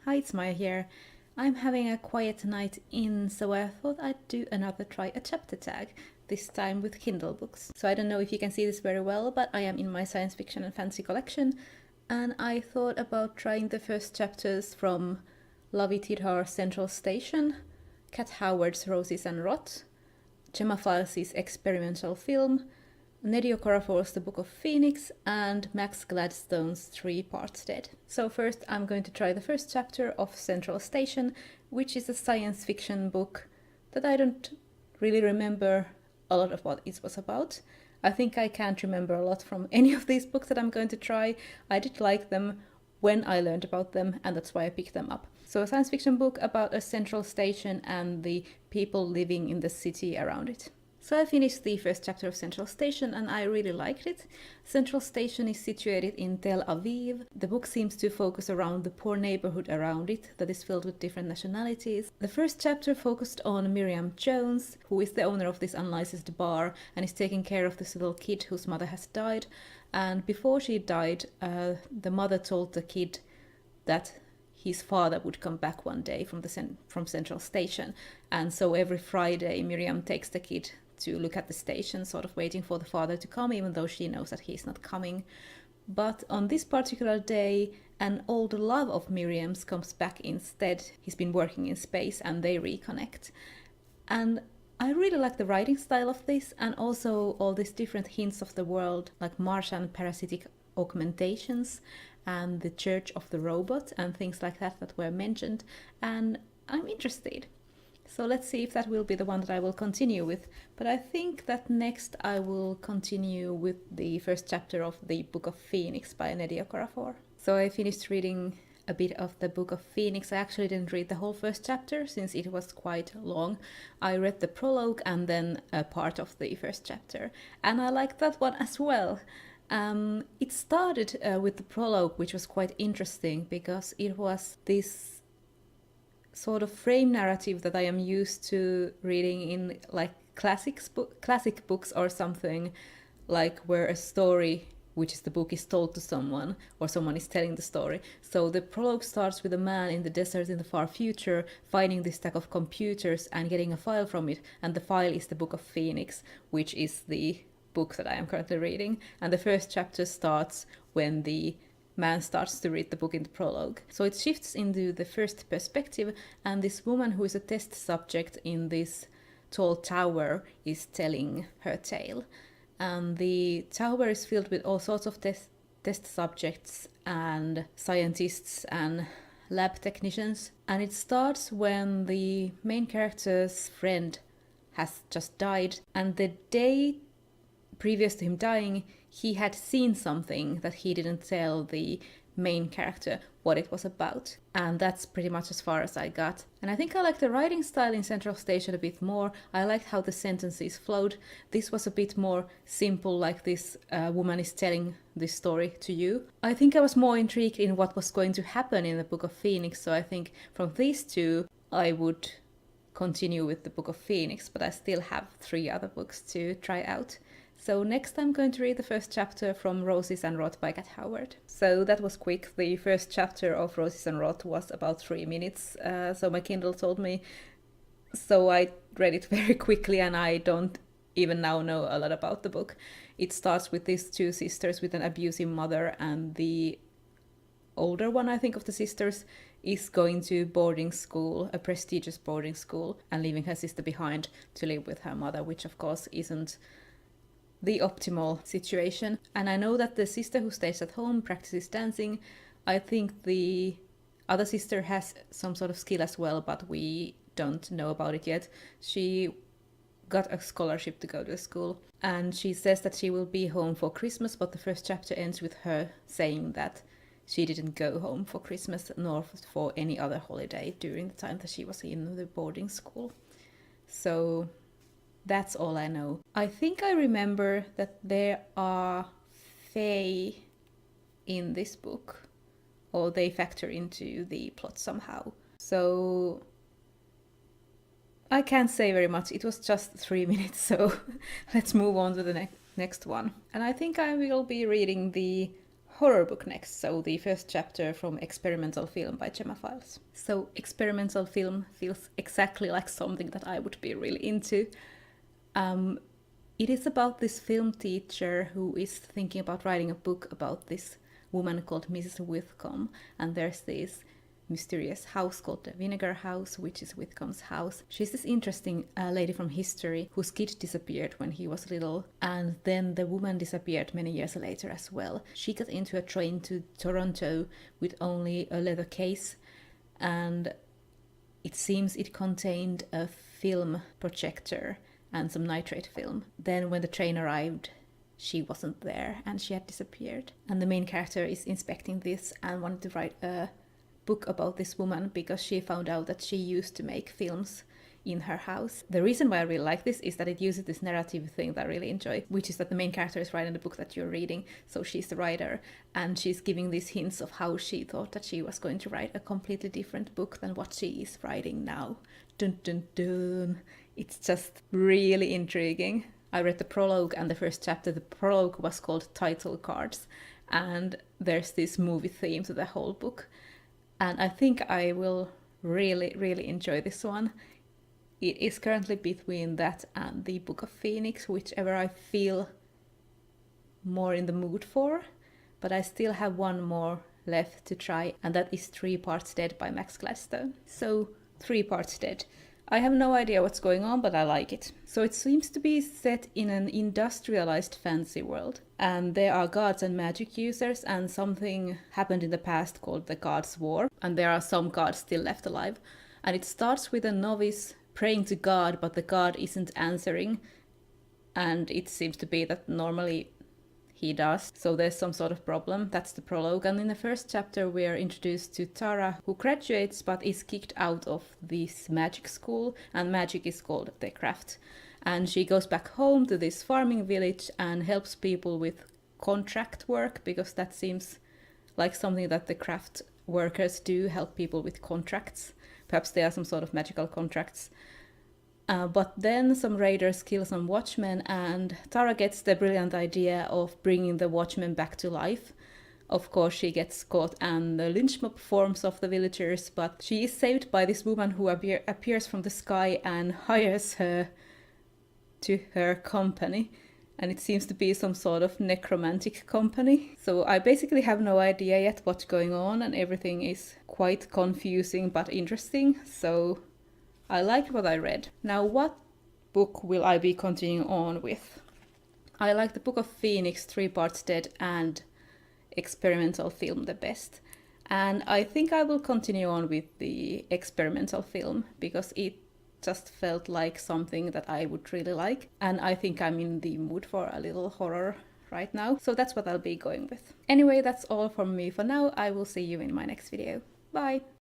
Hi, it's Maya here. I'm having a quiet night in, so I thought I'd do another try a chapter tag, this time with Kindle books. So I don't know if you can see this very well, but I am in my science fiction and fantasy collection, and I thought about trying the first chapters from Lavi Tidhar's Central Station, Kat Howard's Roses and Rot, Gemma Files's experimental film, Nedio Corafor's The Book of Phoenix, and Max Gladstone's 3 Parts Dead. So first I'm going to try the first chapter of Central Station, which is a science fiction book that I don't really remember a lot of what it was about. I think I can't remember a lot from any of these books that I'm going to try. I did like them when I learned about them, and that's why I picked them up. So a science fiction book about a central station and the people living in the city around it. So I finished the first chapter of Central Station and I really liked it. Central Station is situated in Tel Aviv. The book seems to focus around the poor neighborhood around it that is filled with different nationalities. The first chapter focused on Miriam Jones, who is the owner of this unlicensed bar and is taking care of this little kid whose mother has died. And before she died, the mother told the kid that his father would come back one day from Central Station. And so every Friday Miriam takes the kid to look at the station, sort of waiting for the father to come, even though she knows that he's not coming. But on this particular day, an old love of Miriam's comes back instead. He's been working in space and they reconnect. And I really like the writing style of this, and also all these different hints of the world, like Martian parasitic augmentations and the Church of the Robot and things like that that were mentioned. And I'm interested. So let's see if that will be the one that I will continue with. But I think that next I will continue with the first chapter of the Book of Phoenix by Nedio Corafor. So I finished reading a bit of the Book of Phoenix. I actually didn't read the whole first chapter since it was quite long. I read the prologue and then a part of the first chapter. And I liked that one as well. It started with the prologue, which was quite interesting because it was this sort of frame narrative that I am used to reading in like classic books or something, like where a story, which is the book, is told to someone or someone is telling the story. So the prologue starts with a man in the desert in the far future finding this stack of computers and getting a file from it, and the file is the Book of Phoenix, which is the book that I am currently reading. And the first chapter starts when the man starts to read the book in the prologue. So it shifts into the first perspective, and this woman who is a test subject in this tall tower is telling her tale. And the tower is filled with all sorts of test subjects and scientists and lab technicians. And it starts when the main character's friend has just died, and the day previous to him dying, he had seen something that he didn't tell the main character what it was about. And that's pretty much as far as I got. And I think I liked the writing style in Central Station a bit more. I liked how the sentences flowed. This was a bit more simple, like this woman is telling this story to you. I think I was more intrigued in what was going to happen in the Book of Phoenix, so I think from these two I would continue with the Book of Phoenix, but I still have 3 other books to try out. So next I'm going to read the first chapter from Roses and Rot by Kat Howard. So that was quick. The first chapter of Roses and Rot was about 3 minutes, so my Kindle told me. So I read it very quickly, and I don't even now know a lot about the book. It starts with these 2 sisters with an abusive mother, and the older one, I think, of the sisters is going to boarding school, a prestigious boarding school, and leaving her sister behind to live with her mother, which of course isn't the optimal situation. And I know that the sister who stays at home practices dancing. I think the other sister has some sort of skill as well, but we don't know about it yet. She got a scholarship to go to school, and she says that she will be home for Christmas, but the first chapter ends with her saying that she didn't go home for Christmas nor for any other holiday during the time that she was in the boarding school. So that's all I know. I think I remember that there are fae in this book, or they factor into the plot somehow. So I can't say very much. It was just 3 minutes, so let's move on to the next one. And I think I will be reading the horror book next, so the first chapter from Experimental Film by Gemma Files. So experimental film feels exactly like something that I would be really into. It is about this film teacher who is thinking about writing a book about this woman called Mrs. Whitcomb, and there's this mysterious house called the Vinegar House, which is Whitcomb's house. She's this interesting lady from history whose kid disappeared when he was little, and then the woman disappeared many years later as well. She got into a train to Toronto with only a leather case, and it seems it contained a film projector and some nitrate film. Then when the train arrived, she wasn't there and she had disappeared. And the main character is inspecting this and wanted to write a book about this woman because she found out that she used to make films in her house. The reason why I really like this is that it uses this narrative thing that I really enjoy, which is that the main character is writing the book that you're reading, so she's the writer, and she's giving these hints of how she thought that she was going to write a completely different book than what she is writing now. Dun dun dun. It's just really intriguing. I read the prologue and the first chapter. The prologue was called Title Cards, and there's this movie theme to the whole book. And I think I will really, really enjoy this one. It is currently between that and the Book of Phoenix, whichever I feel more in the mood for. But I still have one more left to try, and that is 3 Parts Dead by Max Gladstone. So, 3 Parts Dead. I have no idea what's going on, but I like it. So it seems to be set in an industrialized fantasy world. And there are gods and magic users, and something happened in the past called the Gods' War. And there are some gods still left alive. And it starts with a novice praying to God, but the god isn't answering. And it seems to be that normally he does, so there's some sort of problem. That's the prologue. And in the first chapter we are introduced to Tara, who graduates but is kicked out of this magic school, and magic is called the craft. And she goes back home to this farming village and helps people with contract work, because that seems like something that the craft workers do, help people with contracts. Perhaps there are some sort of magical contracts. But then some raiders kill some watchmen, and Tara gets the brilliant idea of bringing the watchmen back to life. Of course, she gets caught and the lynch mob forms of the villagers, but she is saved by this woman who appears from the sky and hires her to her company. And it seems to be some sort of necromantic company. So I basically have no idea yet what's going on, and everything is quite confusing but interesting. So I like what I read. Now, what book will I be continuing on with? I like the Book of Phoenix, 3 Parts Dead, and Experimental Film the best. And I think I will continue on with the experimental film, because it just felt like something that I would really like. And I think I'm in the mood for a little horror right now. So that's what I'll be going with. Anyway, that's all from me for now. I will see you in my next video. Bye!